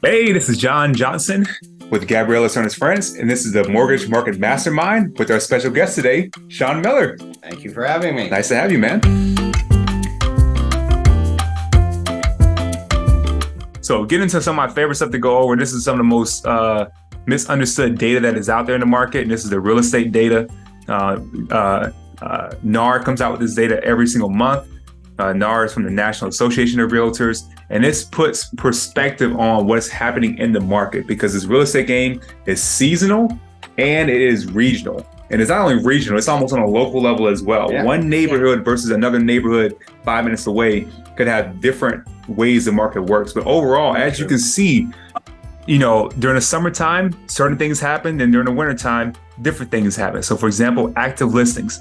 Hey, this is Jon Johnson with Gabriela Cernas-Frantz, and this is the Mortgage Market Mastermind with our special guest today, Sean Miller. Thank you for having me. Nice to have you, man. So get into some of my favorite stuff to go over. This is some of the most misunderstood data that is out there in the market, and this is the real estate data. NAR comes out with this data every single month. NAR is from the National Association of Realtors, and this puts perspective on what's happening in the market because this real estate game is seasonal and it is regional. And it's not only regional, it's almost on a local level as well. Yeah. One neighborhood versus another neighborhood 5 minutes away could have different ways the market works. But overall, as you can see, during the summertime, certain things happen, and during the wintertime, different things happen. So for example, active listings.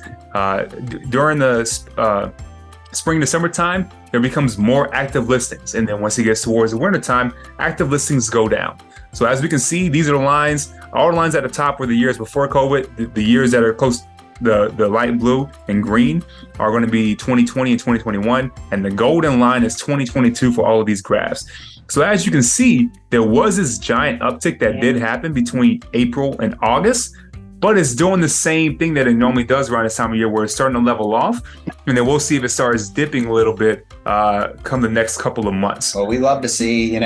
During the spring to summertime, there becomes more active listings. And then once it gets towards the wintertime, active listings go down. So as we can see, these are the lines. All the lines at the top were the years before COVID. The years that are close, the light blue and green are going to be 2020 and 2021. And the golden line is 2022 for all of these graphs. So as you can see, there was this giant uptick that did happen between April and August, but it's doing the same thing that it normally does around this time of year where it's starting to level off. And then we'll see if it starts dipping a little bit come the next couple of months. Well, we love to see,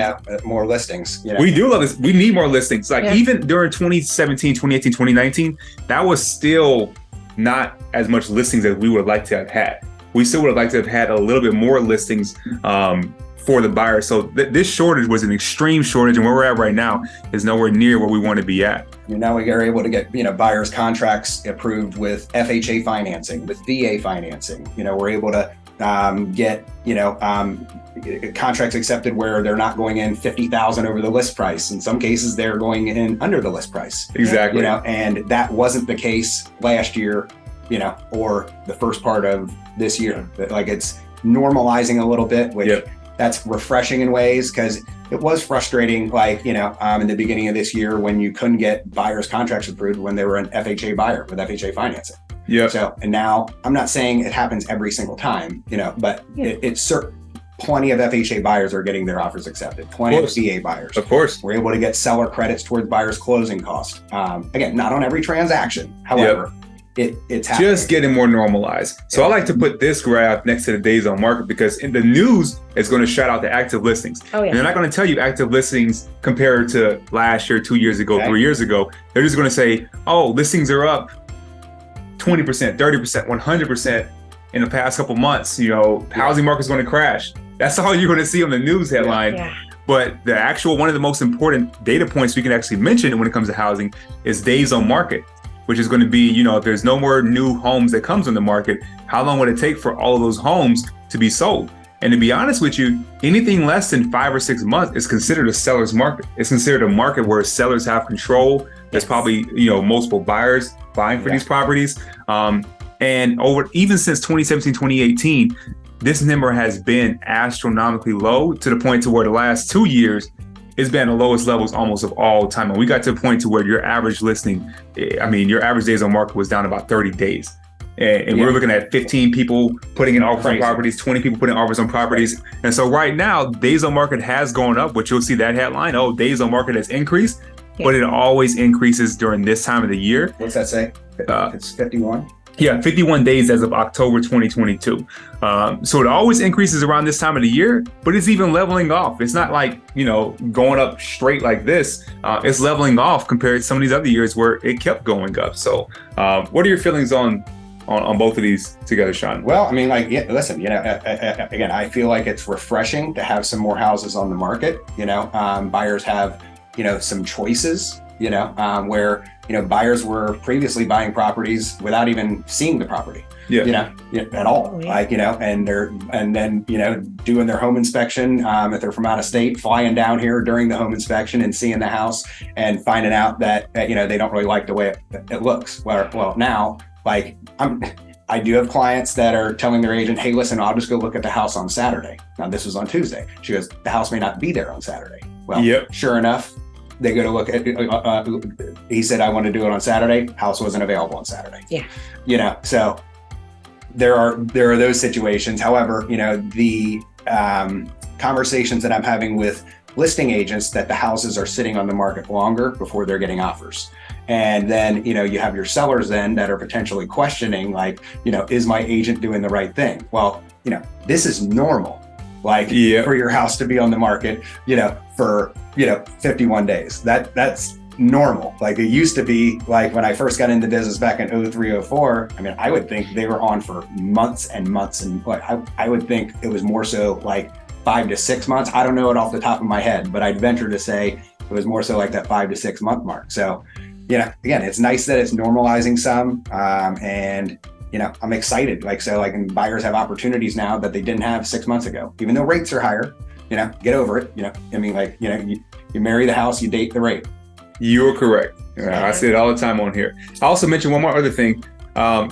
more listings. We do love this. We need more listings. Even during 2017, 2018, 2019, that was still not as much listings as we would like to have had. We still would have liked to have had a little bit more listings for the buyers. So this shortage was an extreme shortage, and where we're at right now is nowhere near where we want to be at. Now we are able to get, buyers contracts approved with FHA financing, with VA financing. We're able to get, contracts accepted where they're not going in 50,000 over the list price. In some cases, they're going in under the list price. Exactly. And that wasn't the case last year, or the first part of this year. Like it's normalizing a little bit, which that's refreshing in ways, because it was frustrating, in the beginning of this year when you couldn't get buyers contracts approved when they were an FHA buyer with FHA financing. Yeah. So, and now I'm not saying it happens every single time, but it's certain. Plenty of FHA buyers are getting their offers accepted. Plenty of VA buyers. Of course. We're able to get seller credits towards buyers' closing cost. Again, not on every transaction. However, it's happening. Just getting more normalized. So I like to put this graph next to the days on market because in the news, it's going to shout out the active listings. Oh, yeah. And they're not going to tell you active listings compared to last year, 2 years ago, 3 years ago. They're just going to say, oh, listings are up 20%, 30%, 100% in the past couple months. Housing market's going to crash. That's all you're going to see on the news headline. Yeah. But the actual, one of the most important data points we can actually mention when it comes to housing is days on market, which is going to be, if there's no more new homes that comes on the market, how long would it take for all of those homes to be sold? And to be honest with you, anything less than 5 or 6 months is considered a seller's market. It's considered a market where sellers have control. There's probably, multiple buyers buying for these properties. And even since 2017, 2018, this number has been astronomically low to the point to where the last 2 years it's been the lowest levels almost of all time. And we got to a point to where your average your average days on market was down about 30 days. And we're looking at 15 people putting in offers on properties, 20 people putting offers on properties. And so right now, days on market has gone up, which you'll see that headline, days on market has increased, but it always increases during this time of the year. What's that say? It's 51? Yeah, 51 days as of October 2022. So it always increases around this time of the year, but it's even leveling off. It's not like, going up straight like this. It's leveling off compared to some of these other years where it kept going up. So what are your feelings on both of these together, Sean? Well, listen, again, I feel like it's refreshing to have some more houses on the market. Buyers have, some choices, where, buyers were previously buying properties without even seeing the property, at all. And then doing their home inspection, if they're from out of state, flying down here during the home inspection and seeing the house and finding out that they don't really like the way it looks. Well, now, I do have clients that are telling their agent, hey, listen, I'll just go look at the house on Saturday. Now, this was on Tuesday. She goes, the house may not be there on Saturday. Well, sure enough, they go to look at he said, I want to do it on Saturday. House wasn't available on Saturday. Yeah. So there are those situations. However, the conversations that I'm having with listing agents that the houses are sitting on the market longer before they're getting offers. And then, you have your sellers then that are potentially questioning, like, is my agent doing the right thing? Well, this is normal, like for your house to be on the market, for, 51 days. That's normal. Like it used to be, like when I first got into business back in 03, 04, I mean, I would think they were on for months and months. And I would think it was more so like 5 to 6 months. I don't know it off the top of my head, but I'd venture to say it was more so like that 5 to 6 month mark. So, again, it's nice that it's normalizing some. And, I'm excited. And buyers have opportunities now that they didn't have 6 months ago, even though rates are higher, get over it. You marry the house, you date the rate. You are correct. I say it all the time on here. I also mentioned one more other thing. The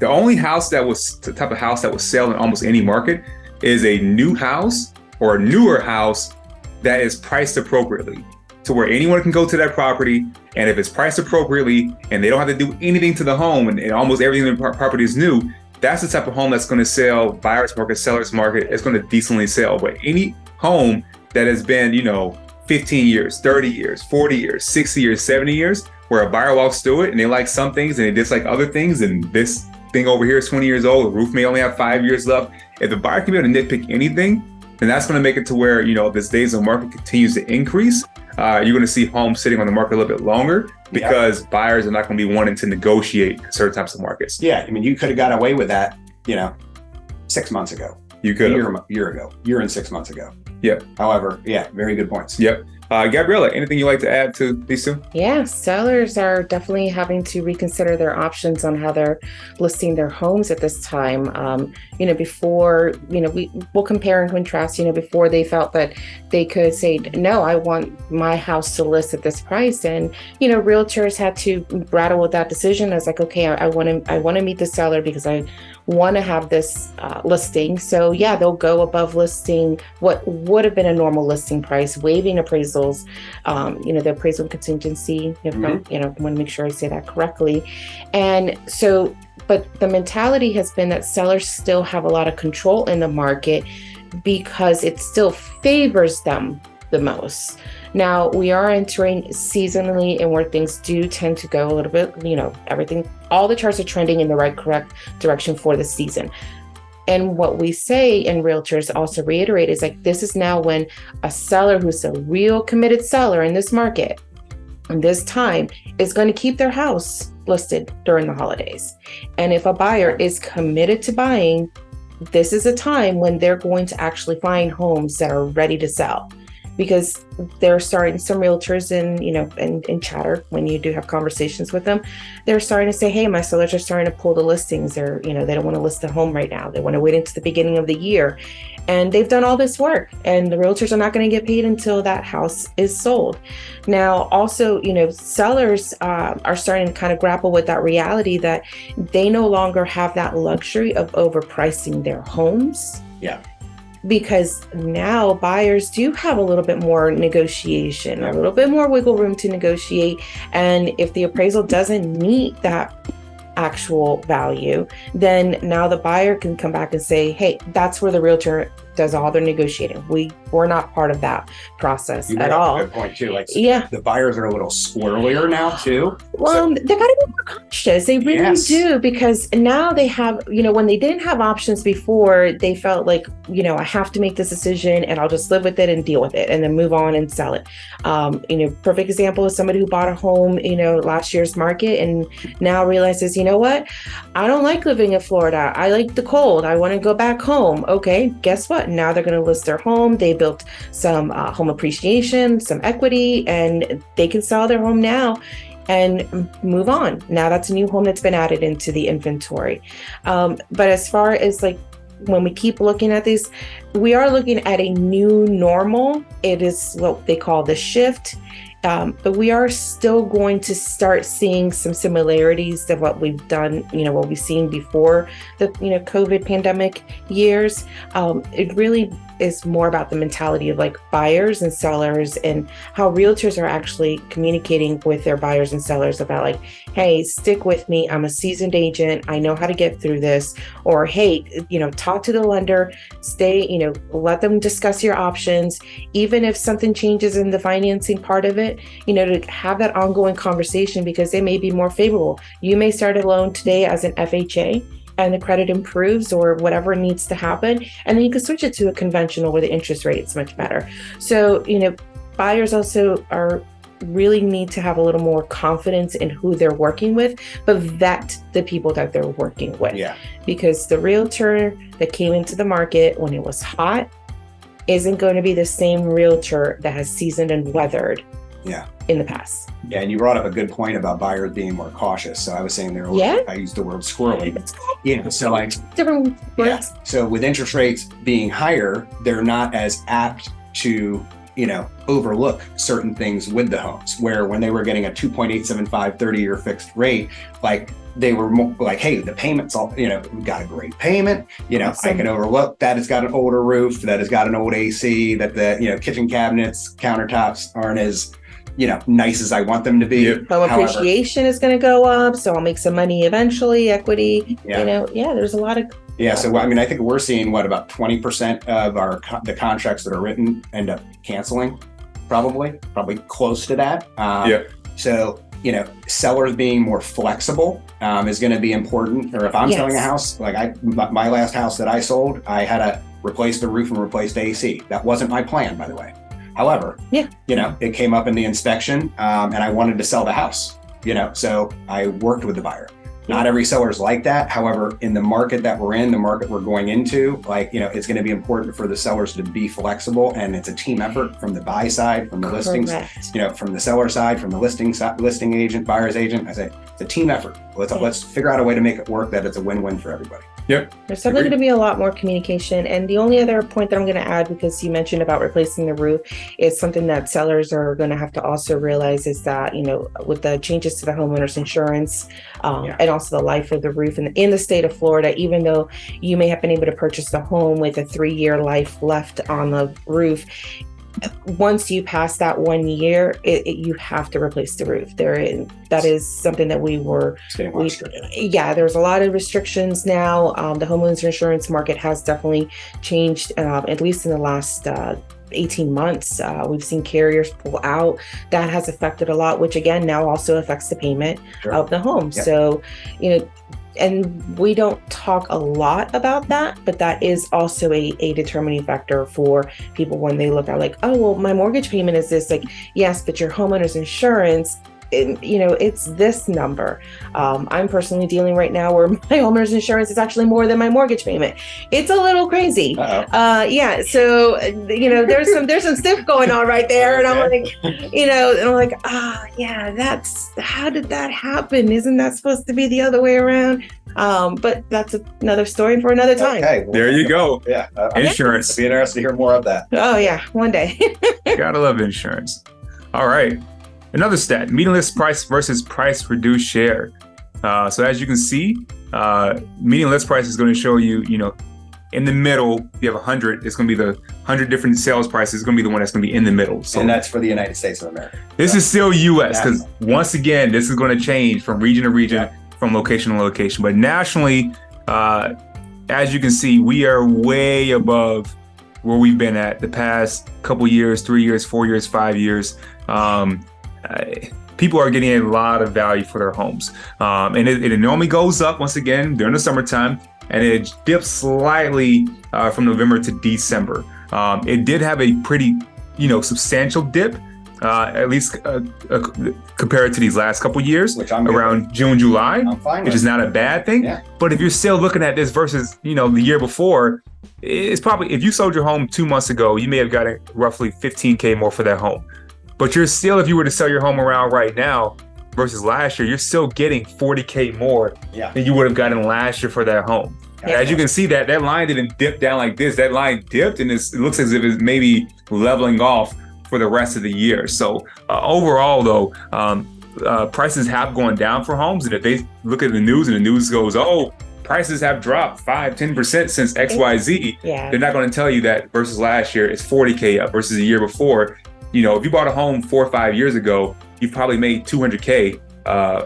only house that was the type of house that was selling in almost any market is a new house or a newer house that is priced appropriately to where anyone can go to that property. And if it's priced appropriately and they don't have to do anything to the home and almost everything in the property is new, that's the type of home that's going to sell. Buyer's market, seller's market, it's going to decently sell. But any home that has been, 15 years, 30 years, 40 years, 60 years, 70 years, where a buyer walks through it and they like some things and they dislike other things, and this thing over here is 20 years old, the roof may only have 5 years left. If the buyer can be able to nitpick anything, then that's going to make it to where, this days on market continues to increase. You're going to see homes sitting on the market a little bit longer because buyers are not going to be wanting to negotiate certain types of markets. Yeah, you could have got away with that, 6 months ago. You could year and 6 months ago. Yep. However, very good points. Yep. Gabriela, anything you'd like to add to these two? Yeah, sellers are definitely having to reconsider their options on how they're listing their homes at this time. Before, we'll compare and contrast, before they felt that they could say, no, I want my house to list at this price. And, realtors had to rattle with that decision. I was like, okay, I want to meet the seller because I want to have this listing. So they'll go above listing what would have been a normal listing price, waiving appraisals, the appraisal contingency, want to make sure I say that correctly. And so, but the mentality has been that sellers still have a lot of control in the market because it still favors them the most. Now we are entering seasonally and where things do tend to go a little bit, everything, all the charts are trending in the correct direction for the season. And what we say, and realtors also reiterate, is like, this is now when a seller who's a real committed seller in this market, and this time, is going to keep their house listed during the holidays. And if a buyer is committed to buying, this is a time when they're going to actually find homes that are ready to sell. Because they're starting, some realtors in chatter, when you do have conversations with them, they're starting to say, hey, my sellers are starting to pull the listings. They're, they don't want to list the home right now. They want to wait until the beginning of the year. And they've done all this work, and the realtors are not going to get paid until that house is sold. Now, also, sellers are starting to kind of grapple with that reality that they no longer have that luxury of overpricing their homes. Yeah. Because now buyers do have a little bit more negotiation, a little bit more wiggle room to negotiate. And if the appraisal doesn't meet that actual value, then now the buyer can come back and say, hey, that's where the realtor does all their negotiating. We're not part of that process at all. Good point too. The buyers are a little squirrelier now too. Well, they got to be more conscious. They really do, because now they have, when they didn't have options before, they felt like, I have to make this decision and I'll just live with it and deal with it and then move on and sell it. Perfect example is somebody who bought a home, last year's market and now realizes, you know what? I don't like living in Florida. I like the cold. I want to go back home. Okay, guess what? Now they're going to list their home. They built some home appreciation, some equity, and they can sell their home now and move on. Now that's a new home that's been added into the inventory. But as far as when we keep looking at this, we are looking at a new normal. It is what they call the shift. But we are still going to start seeing some similarities of what we've done, what we've seen before the, COVID pandemic years. It really is more about the mentality of like buyers and sellers, and how realtors are actually communicating with their buyers and sellers about like, hey, stick with me. I'm a seasoned agent. I know how to get through this. Or, hey, talk to the lender, stay, let them discuss your options. Even if something changes in the financing part of it, to have that ongoing conversation, because they may be more favorable. You may start a loan today as an FHA, and the credit improves or whatever needs to happen, and then you can switch it to a conventional where the interest rate is much better. So, buyers also really need to have a little more confidence in who they're working with, but vet the people that they're working with. Yeah. Because the realtor that came into the market when it was hot isn't going to be the same realtor that has seasoned and weathered in the past. Yeah, and you brought up a good point about buyers being more cautious. So I was saying there, I used the word squirrely. So like different words. So with interest rates being higher, they're not as apt to overlook certain things with the homes, where when they were getting a 2.875 30-year fixed rate, like they were more like, hey, the payments all, we've got a great payment, Awesome. I can overlook that it's got an older roof, that it's got an old AC, that the kitchen cabinets, countertops aren't as nice as I want them to be. Home appreciation is going to go up, so I'll make some money eventually, equity. There's a lot of so I think we're seeing about 20% of the contracts that are written end up canceling, probably close to that. So sellers being more flexible is going to be important. Or if I'm selling a house, like my last house that I sold, I had to replace the roof and replace the AC. That wasn't my plan, by the way. However, it came up in the inspection, and I wanted to sell the house, so I worked with the buyer. Not every seller is like that. However, in the market that we're in, the market we're going into, it's going to be important for the sellers to be flexible, and it's a team effort from the buy side, from the listings, from the seller side, from the listing agent, buyer's agent. I say it's a team effort. Let's figure out a way to make it work that it's a win-win for everybody. Yep. There's definitely going to be a lot more communication. And the only other point that I'm going to add, because you mentioned about replacing the roof, is something that sellers are going to have to also realize is that, with the changes to the homeowner's insurance and also the life of the roof in the state of Florida, even though you may have been able to purchase the home with a 3-year life left on the roof, once you pass that 1 year, you have to replace the roof. That is something that there's a lot of restrictions now. The homeowners insurance market has definitely changed, at least in the last 18 months. We've seen carriers pull out. That has affected a lot, which again now also affects the payment of the home. So, and we don't talk a lot about that, but that is also a determining factor for people when they look at like, oh, well, my mortgage payment is this. Like, yes, but your homeowner's insurance, it's this number. I'm personally dealing right now where my homeowner's insurance is actually more than my mortgage payment. It's a little crazy. So there's some stuff going on right there, and I'm like, that's, how did that happen? Isn't that supposed to be the other way around? But that's another story for another time. Okay, there you go. Insurance. It'd be interesting to hear more of that. Oh yeah, one day. Gotta love insurance. All right. Another stat, median list price versus price reduced share. So as you can see, median list price is going to show you, in the middle, you have 100, it's going to be the 100 different sales prices. It's going to be the one that's going to be in the middle. So, and that's for the United States of America. This is still US, because once again, this is going to change from region to region, from location to location. But nationally, as you can see, we are way above where we've been at the past couple years, 3 years, 4 years, 5 years. People are getting a lot of value for their homes. And it normally goes up once again during the summertime, and it dips slightly from November to December. It did have a pretty, substantial dip, at least compared to these last couple years, around June, July, which is not a bad thing. Yeah. But if you're still looking at this versus, the year before, it's probably, if you sold your home 2 months ago, you may have gotten roughly $15K more for that home. But you're still, if you were to sell your home around right now versus last year, you're still getting $40K more than you would have gotten last year for that home. Yeah. As you can see, that line didn't dip down like this. That line dipped, and it looks as if it's maybe leveling off for the rest of the year. So overall, though, prices have gone down for homes. And if they look at the news and the news goes, oh, prices have dropped 5-10% since XYZ. Yeah. They're not going to tell you that versus last year it's 40K up versus a year before. You know, if you bought a home 4 or 5 years ago, you've probably made 200K,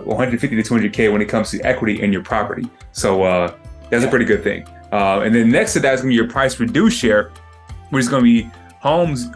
150 to 200K when it comes to equity in your property. So that's a pretty good thing. And then next to that is going to be your price reduced share, which is going to be homes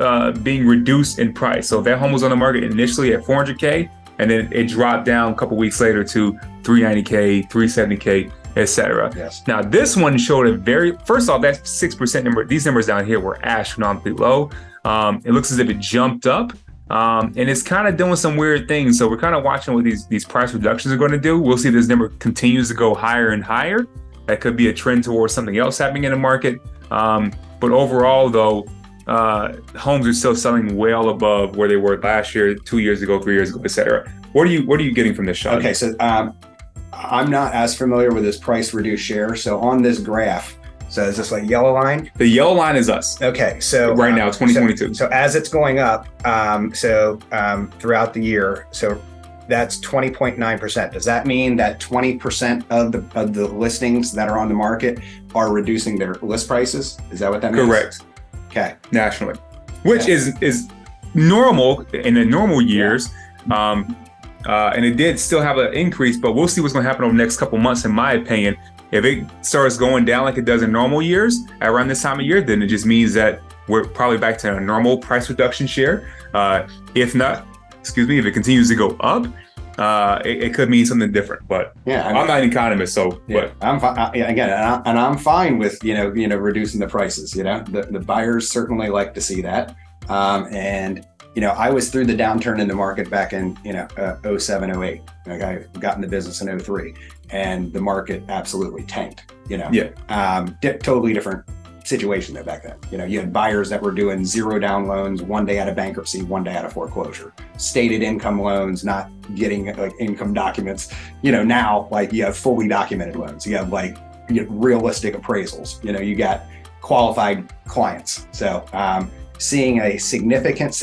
being reduced in price. So if that home was on the market initially at 400K, and then it dropped down a couple weeks later to 390K, 370K, etc. Yes. Now this one showed first off, that 6% number, these numbers down here were astronomically low. It looks as if it jumped up, and it's kind of doing some weird things. So we're kind of watching what these price reductions are going to do. We'll see if this number continues to go higher and higher. That could be a trend towards something else happening in the market. But overall, though, homes are still selling well above where they were last year, 2 years ago, 3 years ago, etc. What are you getting from this, Sean? Okay, so I'm not as familiar with this price reduced share. So on this graph, so is this like yellow line? The yellow line is us. Okay, so right now, 2022. So as it's going up, throughout the year, so that's 20.9%. Does that mean that 20% of the listings that are on the market are reducing their list prices? Is that what that means? Correct. Okay. Nationally, which is normal in the normal years. And it did still have an increase, but we'll see what's going to happen over the next couple months, in my opinion. If it starts going down like it does in normal years around this time of year, then it just means that we're probably back to a normal price reduction share. If not, if it continues to go up, it could mean something different. But yeah, I'm not an economist, so yeah, but I'm again, and I'm fine with reducing the prices. The buyers certainly like to see that, and I was through the downturn in the market back in 07, 08. Like I got in the business in 03, and the market absolutely tanked. Totally different situation there back then. You had buyers that were doing 0 down loans, 1 day out of bankruptcy, 1 day out of foreclosure, stated income loans, not getting like income documents. Now like you have fully documented loans. You have realistic appraisals. You got qualified clients. So seeing a significant,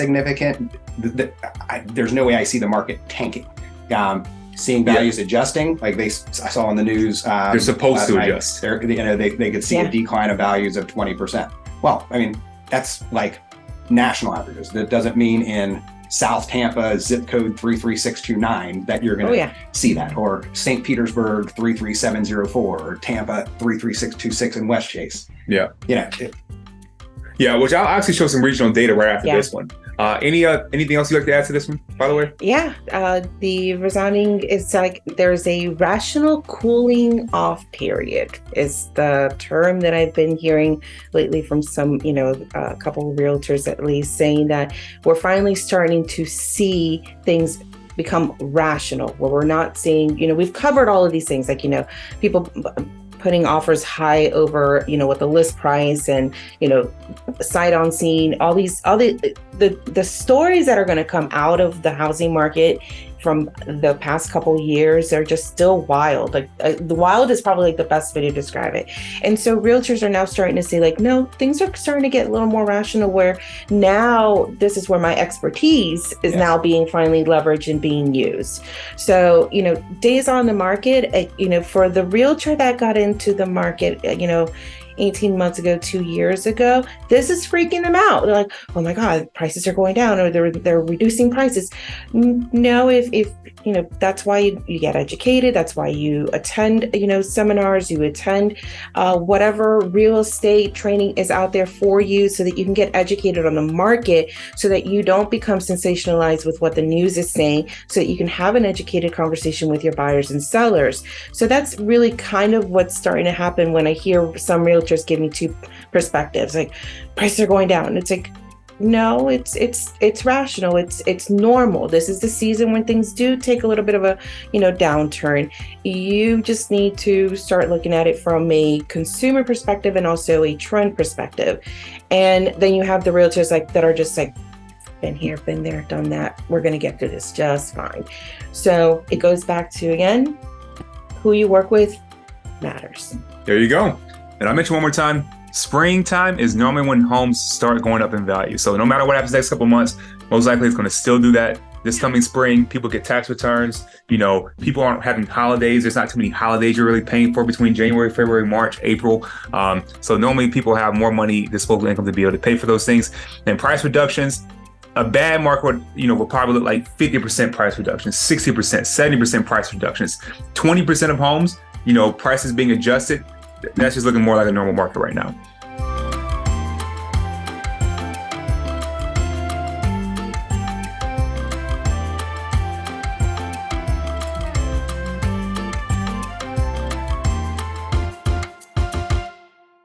there's no way I see the market tanking. Seeing values adjusting, like I saw on the news. They're supposed to adjust. They could see a decline of values of 20%. Well, I mean, that's like national averages. That doesn't mean in South Tampa, zip code 33629, that you're going to see that, or St. Petersburg 33704, or Tampa 33626 in West Chase. Yeah. Which I'll actually show some regional data right after this one. Anything else you'd like to add to this one, by the way? Yeah, the resounding is like there's a rational cooling off period is the term that I've been hearing lately from some, a couple of realtors at least, saying that we're finally starting to see things become rational, where we're not seeing, we've covered all of these things, like, people putting offers high over, what the list price and, sight on scene, all the stories that are going to come out of the housing market from the past couple years are just still wild. Like the wild is probably like the best way to describe it. And so realtors are now starting to say like, no, things are starting to get a little more rational, where now this is where my expertise is now being finally leveraged and being used. So, days on the market, for the realtor that got into the market, 18 months ago, 2 years ago, this is freaking them out. They're like, oh my God, prices are going down, or they're reducing prices. No, if that's why you get educated. That's why you attend, seminars, you attend whatever real estate training is out there for you, so that you can get educated on the market, so that you don't become sensationalized with what the news is saying, so that you can have an educated conversation with your buyers and sellers. So that's really kind of what's starting to happen when I hear some realtors give me two perspectives, like prices are going down. It's like, no, it's rational. It's normal. This is the season when things do take a little bit of a, downturn. You just need to start looking at it from a consumer perspective and also a trend perspective. And then you have the realtors that are just like, been here, been there, done that. We're going to get through this just fine. So it goes back to, again, who you work with matters. There you go. And I'll mention one more time, springtime is normally when homes start going up in value. So no matter what happens next couple months, most likely it's going to still do that. this coming spring, people get tax returns. People aren't having holidays. There's not too many holidays you're really paying for between January, February, March, April. So normally people have more money, disposable income, to be able to pay for those things. And price reductions, a bad market would probably look like 50% price reductions, 60%, 70% price reductions, 20% of homes, prices being adjusted. That's just looking more like a normal market right now.